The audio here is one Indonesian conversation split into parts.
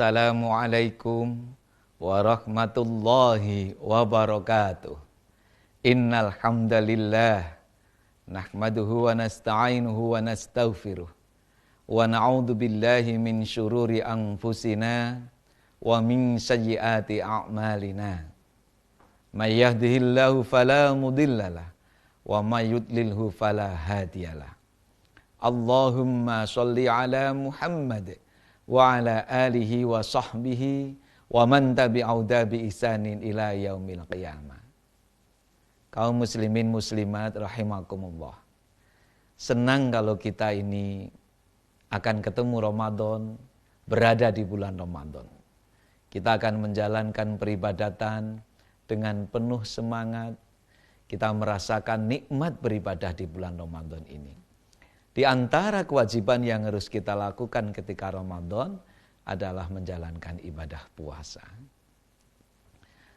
Assalamualaikum warahmatullahi wabarakatuh. Innal hamdalillah nahmaduhu wa nasta'inuhu wa nastaghfiruh wa na'udzu billahi min syururi anfusina wa min sayyiati a'malina. May yahdihillahu fala mudhillalah wa may yudlilhu fala hadiyalah. Allahumma shalli ala Muhammad wa ala alihi wa sahbihi wa man tabi'auda bi ihsanin ila yaumil qiyamah. Kaum muslimin muslimat rahimakumullah. Senang kalau kita ini akan ketemu Ramadan, berada di bulan Ramadan. Kita akan menjalankan peribadatan dengan penuh semangat. Kita merasakan nikmat beribadah di bulan Ramadan ini. Di antara kewajiban yang harus kita lakukan ketika Ramadan adalah menjalankan ibadah puasa.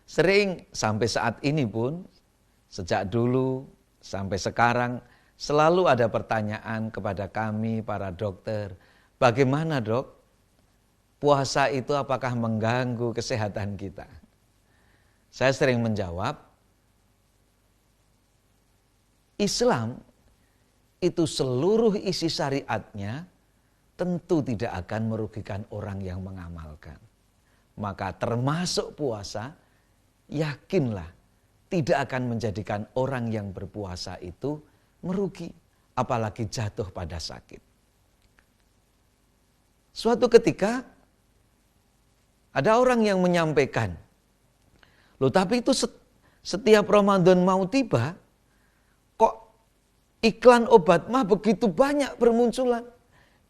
Sering sampai saat ini pun, sejak dulu sampai sekarang, selalu ada pertanyaan kepada kami para dokter, bagaimana dok, puasa itu apakah mengganggu kesehatan kita? Saya sering menjawab, Islam itu seluruh isi syariatnya tentu tidak akan merugikan orang yang mengamalkan. Maka termasuk puasa, yakinlah tidak akan menjadikan orang yang berpuasa itu merugi, apalagi jatuh pada sakit. Suatu ketika ada orang yang menyampaikan, loh tapi itu setiap Ramadan mau tiba, kok iklan obat mah begitu banyak bermunculan.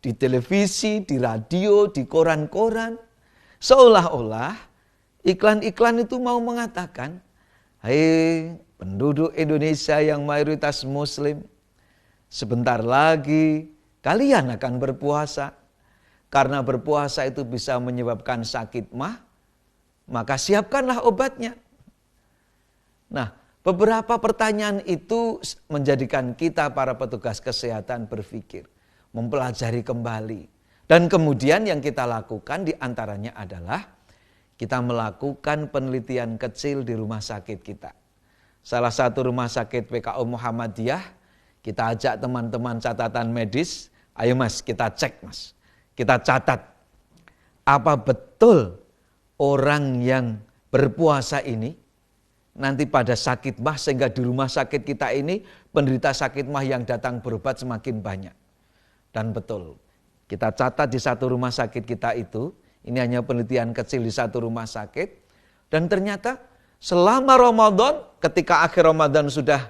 Di televisi, di radio, di koran-koran. Seolah-olah iklan-iklan itu mau mengatakan, hai penduduk Indonesia yang mayoritas muslim, sebentar lagi kalian akan berpuasa. Karena berpuasa itu bisa menyebabkan sakit mah, maka siapkanlah obatnya. Nah, beberapa pertanyaan itu menjadikan kita para petugas kesehatan berpikir, mempelajari kembali. Dan kemudian yang kita lakukan diantaranya adalah kita melakukan penelitian kecil di rumah sakit kita. Salah satu rumah sakit PKU Muhammadiyah, kita ajak teman-teman catatan medis, ayo mas kita cek mas, kita catat. Apa betul orang yang berpuasa ini nanti pada sakit mah, sehingga di rumah sakit kita ini penderita sakit mah yang datang berobat semakin banyak. Dan betul, kita catat di satu rumah sakit kita itu, ini hanya penelitian kecil di satu rumah sakit, dan ternyata selama Ramadan, ketika akhir Ramadan sudah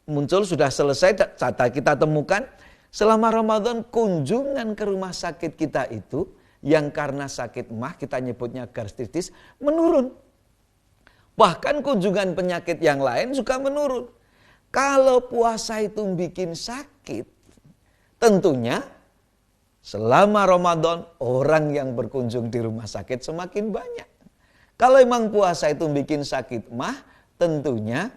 muncul, sudah selesai, catat kita temukan, selama Ramadan kunjungan ke rumah sakit kita itu, yang karena sakit mah, kita nyebutnya gastritis, menurun. Bahkan kunjungan penyakit yang lain juga menurun. Kalau puasa itu bikin sakit, tentunya selama Ramadan orang yang berkunjung di rumah sakit semakin banyak. Kalau memang puasa itu bikin sakit mah, tentunya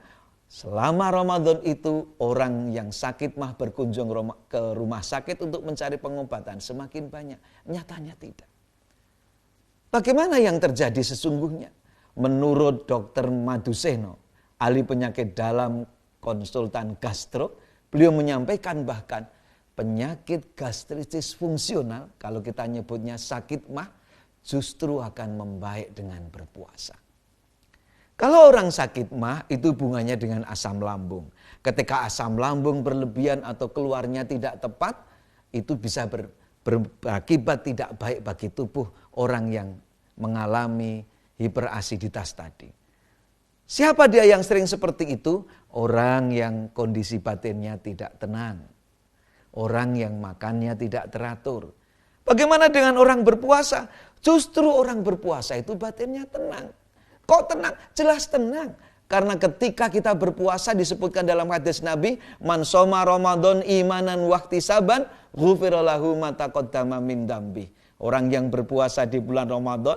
selama Ramadan itu orang yang sakit mah berkunjung ke rumah sakit untuk mencari pengobatan semakin banyak. Nyatanya tidak. Bagaimana yang terjadi sesungguhnya? Menurut Dr. Maduseno, ahli penyakit dalam konsultan gastro, beliau menyampaikan bahkan penyakit gastritis fungsional, kalau kita nyebutnya sakit mah, justru akan membaik dengan berpuasa. Kalau orang sakit mah, itu hubungannya dengan asam lambung. Ketika asam lambung berlebihan atau keluarnya tidak tepat, itu bisa berakibat tidak baik bagi tubuh orang yang mengalami hiperasiditas tadi. Siapa dia yang sering seperti itu? Orang yang kondisi batinnya tidak tenang. Orang yang makannya tidak teratur. Bagaimana dengan orang berpuasa? Justru orang berpuasa itu batinnya tenang. Kok tenang? Jelas tenang. Karena ketika kita berpuasa disebutkan dalam hadis Nabi, man shoma Ramadan imanan wahtisaban, ghufira lahu ma taqaddama min dambi. Orang yang berpuasa di bulan Ramadan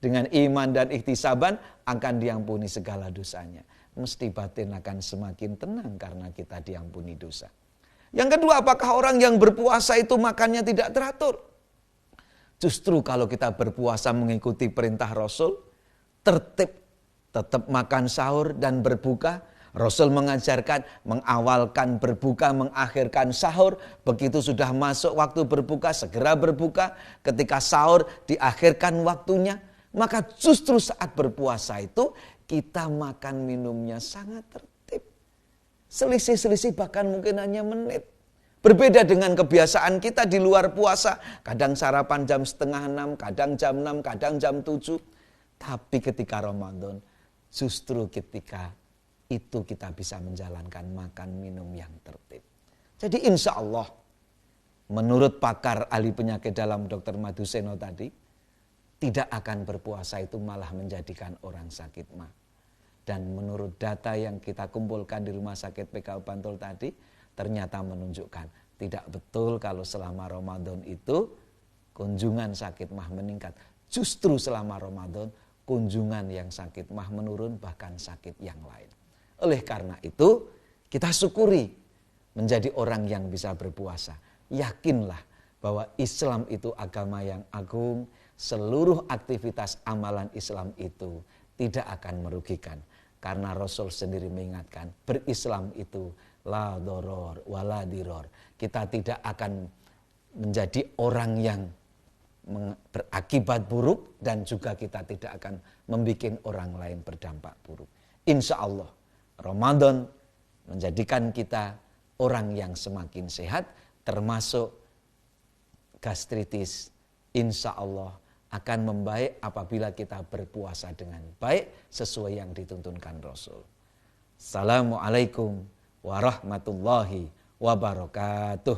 dengan iman dan ihtisaban akan diampuni segala dosanya. Mesti batin akan semakin tenang karena kita diampuni dosa. Yang kedua, apakah orang yang berpuasa itu makannya tidak teratur? Justru kalau kita berpuasa mengikuti perintah Rasul, tertib, tetap makan sahur dan berbuka. Rasul mengajarkan mengawalkan berbuka, mengakhirkan sahur. Begitu sudah masuk waktu berbuka, segera berbuka. Ketika sahur diakhirkan waktunya. Maka justru saat berpuasa itu kita makan minumnya sangat tertib. Selisih-selisih bahkan mungkin hanya menit. Berbeda dengan kebiasaan kita di luar puasa. Kadang sarapan jam 5:30, kadang jam 6, kadang jam 7. Tapi ketika Ramadan, justru ketika itu kita bisa menjalankan makan minum yang tertib. Jadi insya Allah, menurut pakar ahli penyakit dalam Dr. Maduseno tadi, tidak akan berpuasa itu malah menjadikan orang sakit mah. Dan menurut data yang kita kumpulkan di Rumah Sakit PKU Bantul tadi, ternyata menunjukkan tidak betul kalau selama Ramadan itu kunjungan sakit mah meningkat. Justru selama Ramadan kunjungan yang sakit mah menurun, bahkan sakit yang lain. Oleh karena itu kita syukuri menjadi orang yang bisa berpuasa. Yakinlah bahwa Islam itu agama yang agung. Seluruh aktivitas amalan Islam itu tidak akan merugikan. Karena Rasul sendiri mengingatkan, berislam itu la doror wala diror. Kita tidak akan menjadi orang yang berakibat buruk dan juga kita tidak akan membuat orang lain berdampak buruk. Insya Allah Ramadan menjadikan kita orang yang semakin sehat, termasuk gastritis. Insya Allah akan membaik apabila kita berpuasa dengan baik sesuai yang dituntunkan Rasul. Assalamualaikum warahmatullahi wabarakatuh.